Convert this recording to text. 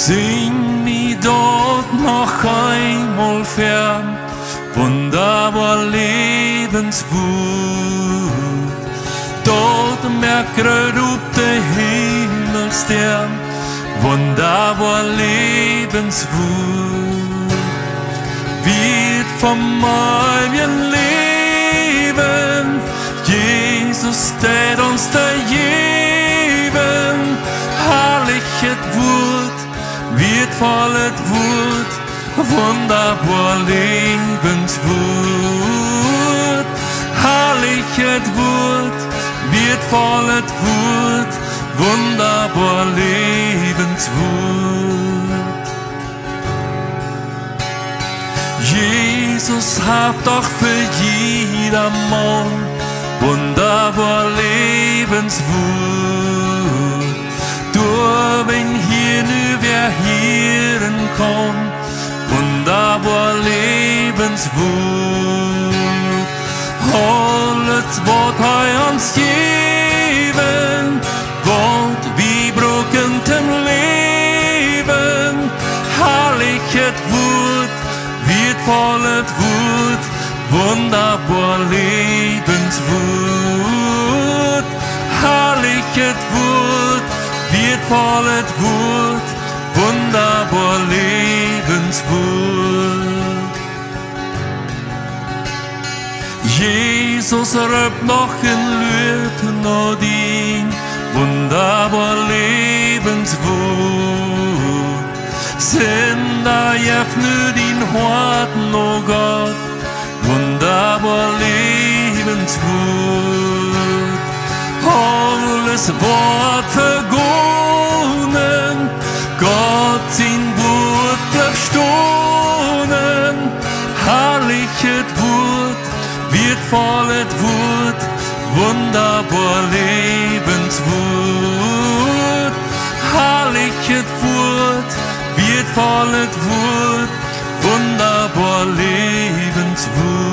Sing mi dort noch einmal fern, wunderbar Lebenswut. Dort merkt du der Himmelstern, wunderbar Lebenswut. Wird vom meinem Leben Jesus, der uns da geben, herrlichet Wut, wird vollet Wut, wunderbar Lebenswut. Herrlichet Wut, wird vollet Wut, wunderbar Lebenswut. Jesus hat doch für jedermann wunderbar Lebenswut. Du, wenn hier nu wer hören kann, wunderbar Lebenswut. Alles, was uns geben, Wort wie brückendem Leben, herrlichet Wut, wird vollet Wut, wunderbar Lebenswut. Herrlichet Wut, wird vollet Wut, wunderbar Lebenswut. Jesus röpt noch in Lüten und ihn, wunderbar Lebenswut. Sind da öffne den Horten, oh Gott, wunderbar Lebenswut. Alles Wort vergonnen, Gott sein Wut bleibt stohnen. Herrlichet Wut, wird vollet Wut, wunderbar Lebenswut. Herrlichet Wut, wird vollet Wut, wunderbar Lebenswut.